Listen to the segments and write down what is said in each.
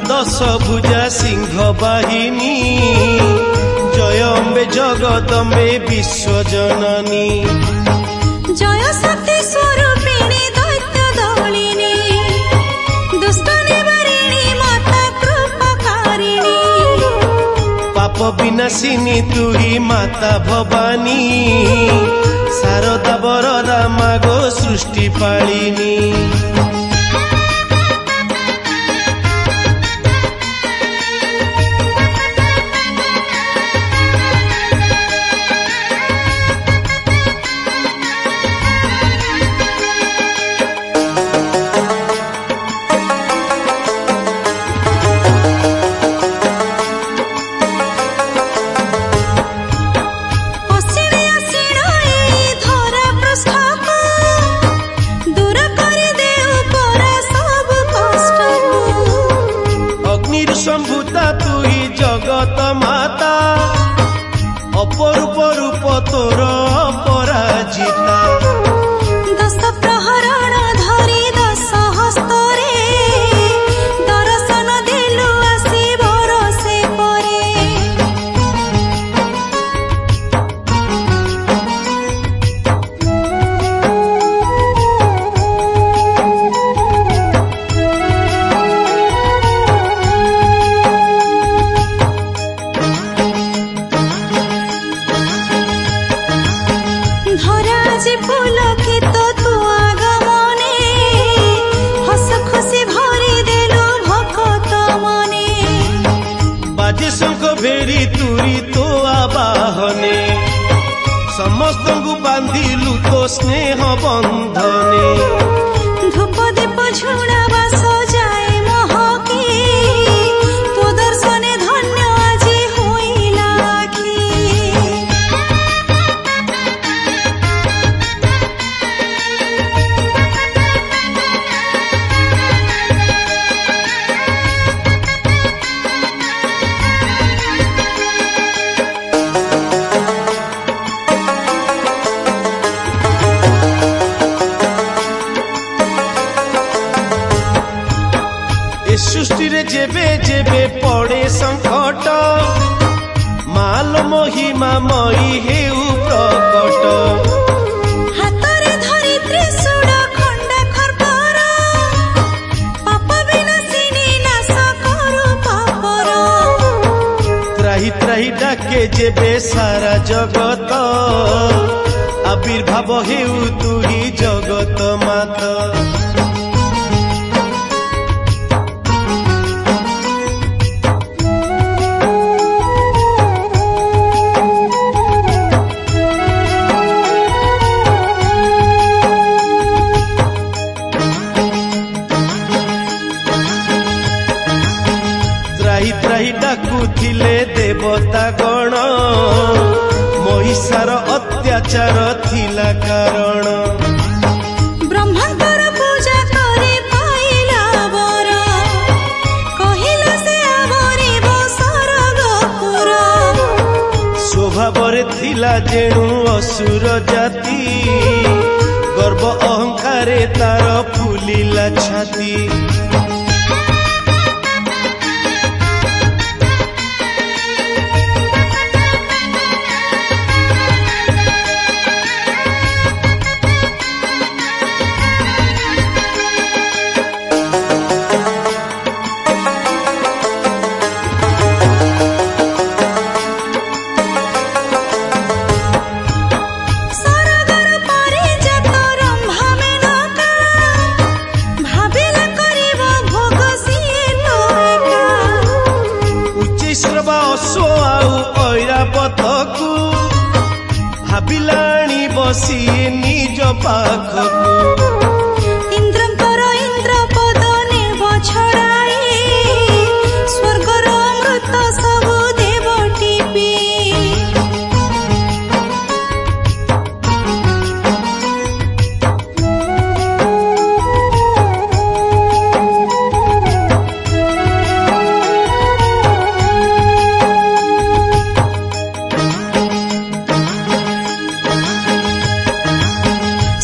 दश भुजा सिंह बाहिनी जय अम्बे जगदम्बे विश्वजननी जय शक्ति स्वरूपिणी दैत्य दौलिनी दुष्ट निवारिणी माता कृपाकारिणी पाप विनाशिनी तू ही माता भवानी शारदा वरदा मागो सृष्टि पालिनी संभूता तू ही जगत माता अपरूप रूप तोर अपराजिता दस प्रहरण धरी दस हस्तरे दर्शन देलु आसी बरसे परे पुलकित तू आगमने हस खुशी भरी देलु भक्त मने बाजे शंख भेरी तुरी तो आबाहने समस्त को बांधिलु तो स्नेह बंधने धूप दीप झुणा बास जाए महकी तो दर्शने धन्य आजी होइला आखी सृष्टि रे जेबे जेबे पड़े संकट माल महिमा मई हेउ प्रकट हातरे धरी त्रिशूल खंडा खर्पर पाप विनाशिनी नाश करू पापर त्राही त्राही डाके जेबे सारा जगत आविर्भाव हेउ तू ही जगत माता त्राही डाकुथिले देवता गण महिषार अत्याचार थिला कारण ब्रह्मांतर पूजा करे पाइला वर कहिला से आवरिब सरगपुर स्वभावरे थिला जेणु असुर जाति गर्व अहंकारे तार फुलिला छाती भाविलाणी बसी निज पाखकू इंद्रंकर इंद्र पद नेब छड़ाई स्वर्गर अमृत सबु देव टीपी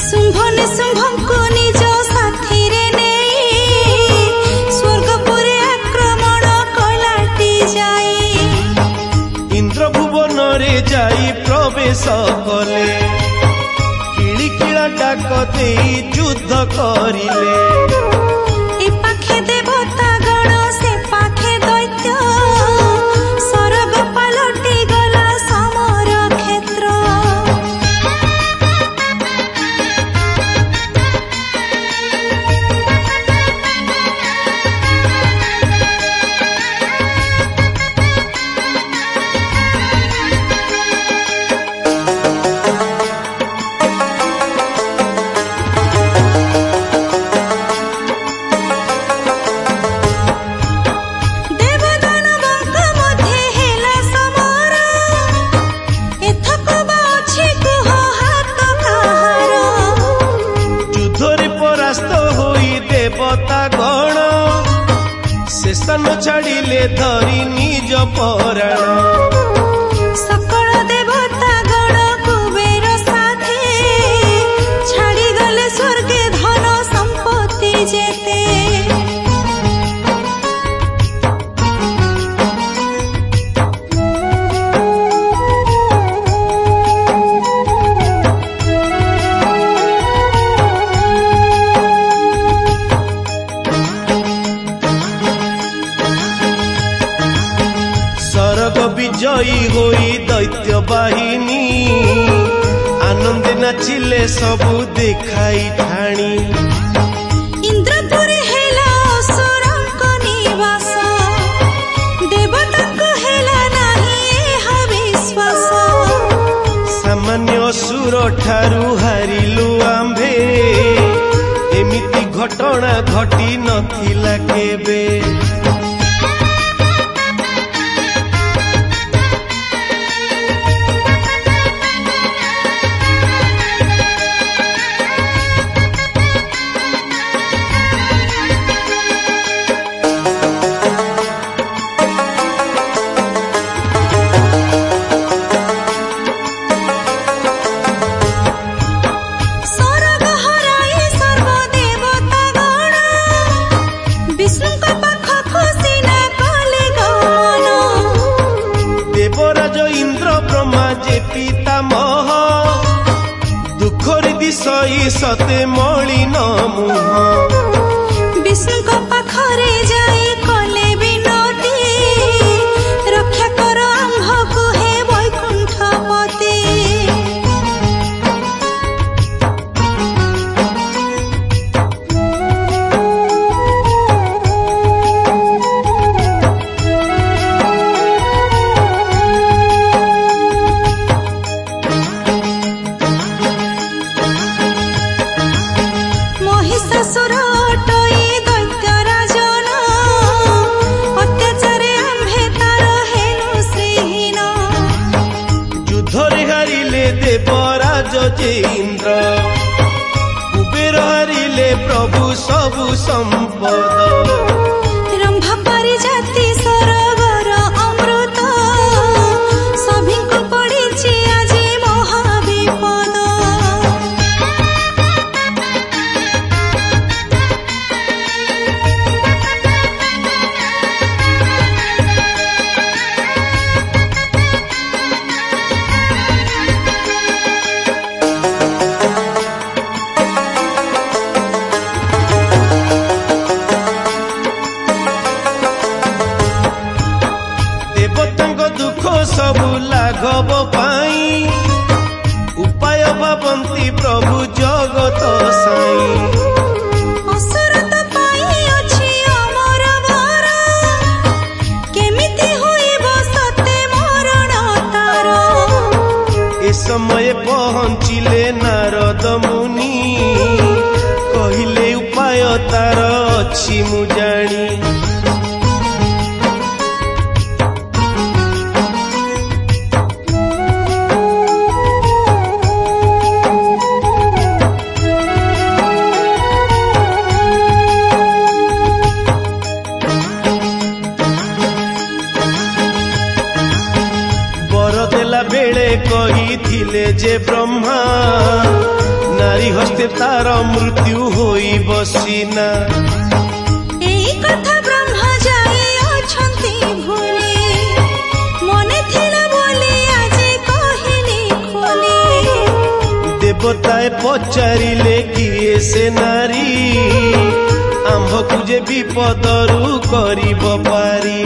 शुंभ निज साथी रे नहीं स्वर्गपुरे आक्रमण प्रवेश कले किलिकिला डाक दे युद्ध करिले ए पाखे देवता गण से पाखे दैत्य सरग पालटी गला समर क्षेत्र शेषन छाड़िले धरी निज पराण सकल देवता गण कुबेर साथे छाड़ी गले स्वर्गे धन संपत्ति जेते विजयी होई दैत्य बाहिनी आनंद नाचिले सबु देखाई ठाणी इंद्रपुर हेला असुरंक निवास देवतांक हेला नाही हा विश्वास सामान्य असुर ठारू हारिलु आंभे एमिति घटना घटी नथिला केबे पितामह दुखर दिशई सते मलिन मुह विष्णु को पाखरे जाई कले बिनती रक्षा कर आम्भ को हे वैकुंठपति महिषासुर टई दैत्य राजन अत्याचारे आम्भे तार हेलु श्रीहीन युद्धरे हारिले देवराज जे इंद्र कुबेर हारिले प्रभु सबु संपद रंभा परिजाति सरगर अमृत सभिंको पड़िछि आजी महाविपद दुख सबु लाघव पाई उपाय भावंती प्रभु जगत साई असुर तो पाई अछि अमर वर केमिति होइबो सते मरण तार ए समय पहुँचिले नारद मुनि कहिले उपाय तार अछि मु जानी बेले कही जे ब्रह्मा नारी हस्ते तार मृत्यु होई बसीना कथा ब्रह्मा जाए अछंती भूले मने थिला बोली आज कहिली खोले देवताए पचारिले किए से नारी आंभकु जे विपदरू करिब पारी।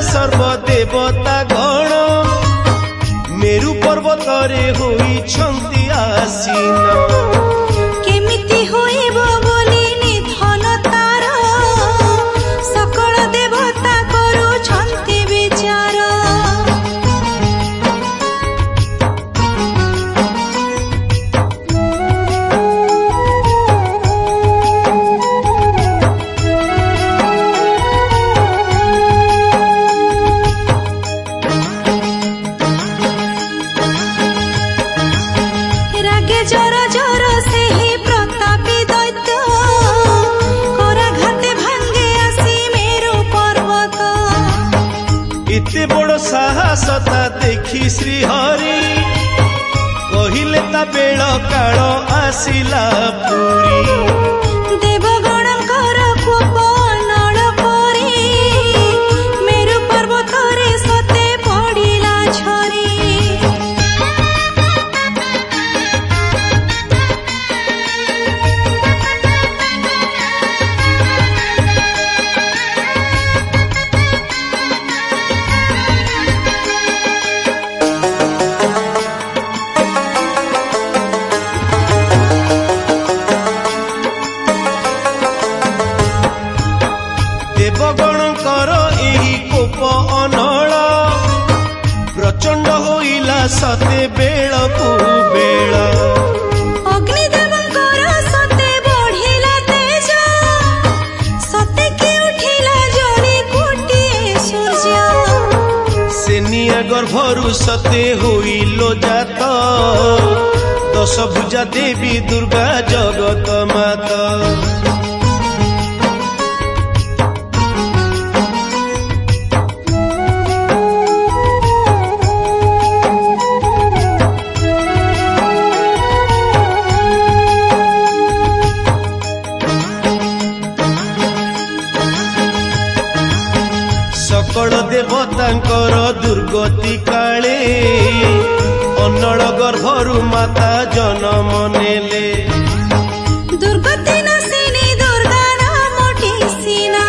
सर्वदेवता गण मेरु पर्वत रे होइछन्ति आसीन। केमिति होइब बोली निधन तार सकल देवता करूछन्ति विचार। जर जर से ही प्रतापी दैत्य कराघाते भांगे आसी मेरु पर्वत। इते बड़ साहसता देखी श्रीहरि कहिले ता बेल काल आसिला पूरी। देवगणकर कोप नळ परी मेरु पर्वत रे सते पड़िला झरी। देवगणकर एही कोप अनल प्रचंड होइला सते बेल को बेल। अग्निदेवंकर सते बढ़िला तेज सते के उठिला जड़ी कोटि सूर्य। सेनिया गर्भरु सते होइलो जात 10 भुजा देवी दुर्गा जगत माता। सकल देवतांकर दुर्गति काले अनल गर्भरु माता जन्म नेले। दुर्गति नासिनी दुर्गा नामटी सीना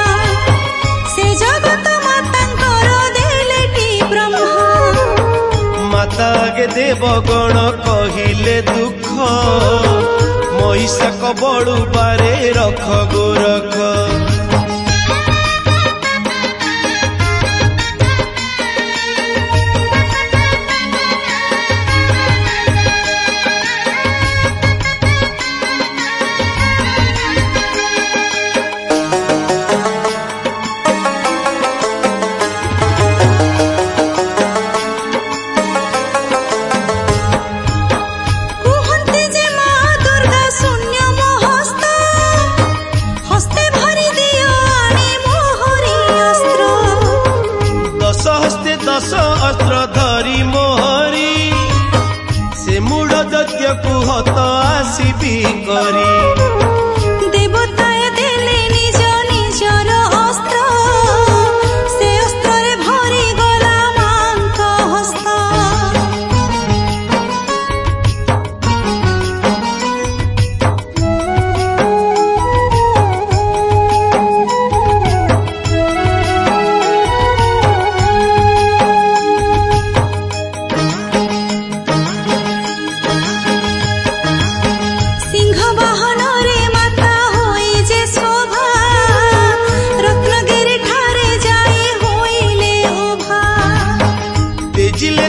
से जगत मातांकर देलेटी ब्रह्मा। माता गे देवगण कहिले दुख महिषा कबड़ू बारे रख गोरख। दश अस्त्र धरी मोहरी से मूढ़ दैत्य को हत आसीबी करी। देवताए देले निज निजर अस्त्र से अस्त्र रे भरी गला मांक हस्त।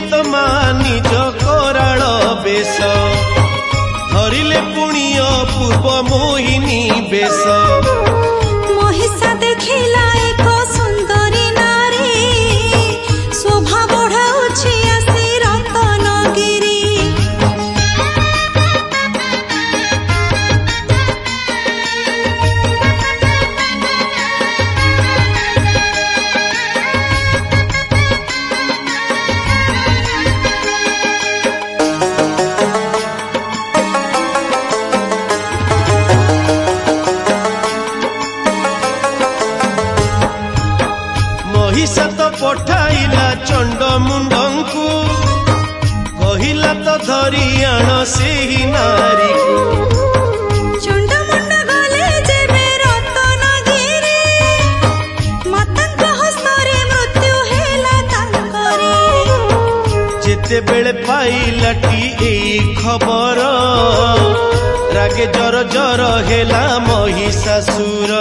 तो निज कराल बेश धरिले पुण्य पूर्व मोहिनी बेश। महिषा देखिला एक सुंदरी नारी शोभा बढ़ाऊ मुंडंकु कहिला तो धरी आण से ही नारी चंडमुंड गले जेबे रत्नगिरी मातांक हस्तरे मृत्यु हेला तांकरी जेते बेले पाइलाटी एई खबर रागे जर जर हेला महिषासुर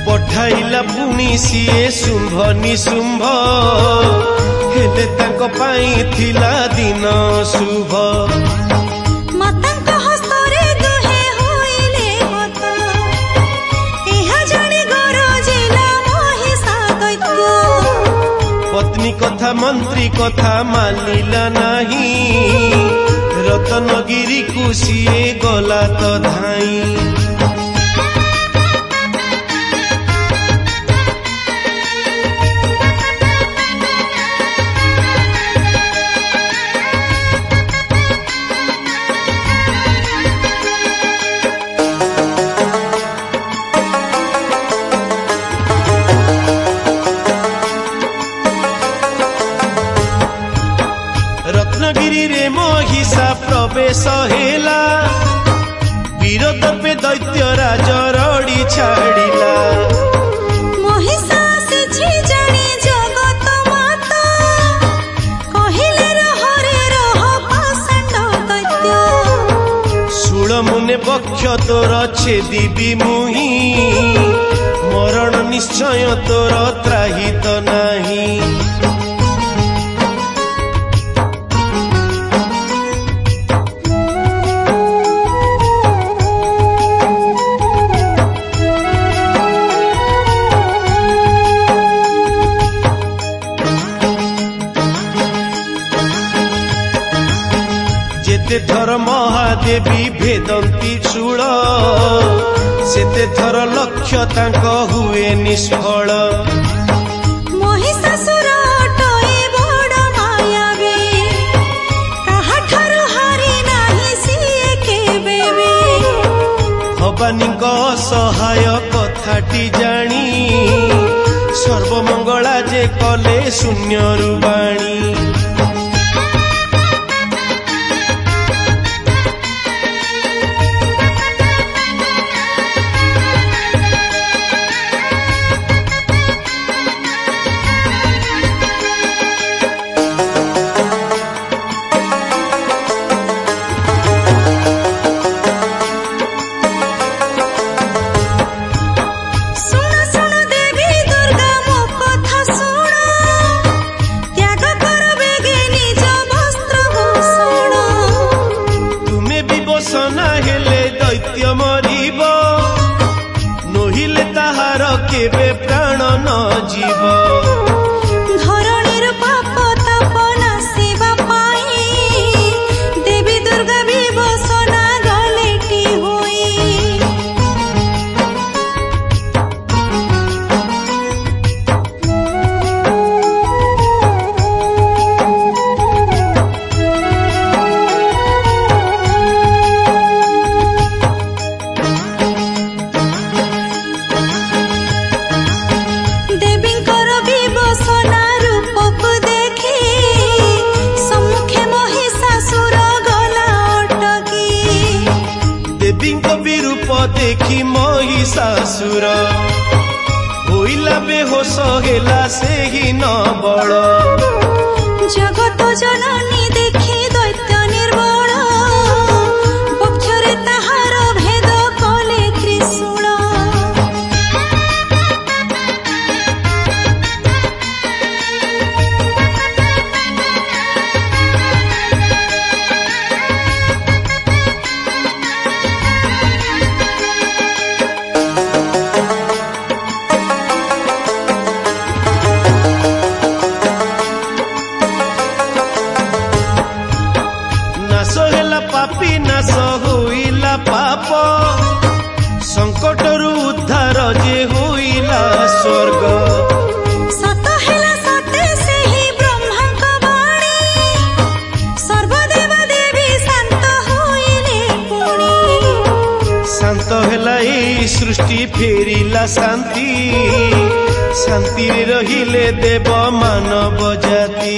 पठाइला पुणी सीए शुंभ निशुंभ हेले तांको पाई थिला दिन शुभ मातांक हस्तरे दुहे होइले हत एहा जानि गरजिला महिषा दैत्य पत्नी कथा मंत्री कथा मानिला नाही रत्नगिरी को सीए गला तो धाई रत्नगिरी रे महिषा प्रवेश हेला विरोध पे दैत्य राज रड़ी छाड़िला महिषा सिछि जानि जगत माता कहिले रहरे रह पाषाण्ड दैत्य शूल मुने बक्ष तोर छेदिबी मुही मरण निश्चय तोर त्राहित नाही जेते थर महादेवी भेदंती शूल सेते थर लक्ष्य तांक हुए निष्फल महिषासुर अटए बड़ मायावी काहाठारु हारि नाही सिए केबे भी भवानी असहाय कथाटी जानी सर्वमंगला जे कले शून्यरु बाणी दैत्य मरिब नहिले ताहार केबे प्राण न जीव धरणीर पाप ताप नासिबा पाई देवी दुर्गा विभूषणा गलेटी होई देखी महिषासुर होइला बेहोश हेला से ही न बड़ जगत जननी देखी दैत्य निर्बल पक्षरे ताहार भेद कले त्रिशूल फेरिला शांति शांति रहिले देव मानव जाति।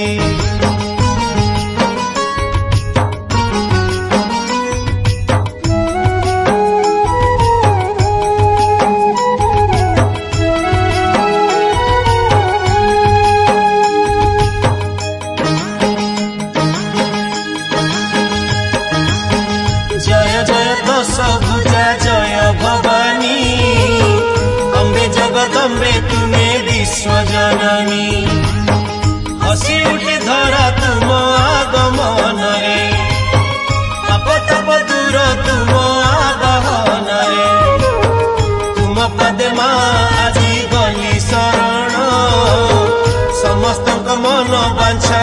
जय जय दश भुजा जय भवानी अम्बे जगदम्बे तुम्हें विश्व जननी। हसी उठे धरा तुम आगमन रे पाप ताप दूर तुम आवाहन रे। तुम पदे माँ आजी गली शरण समस्त मन बांछा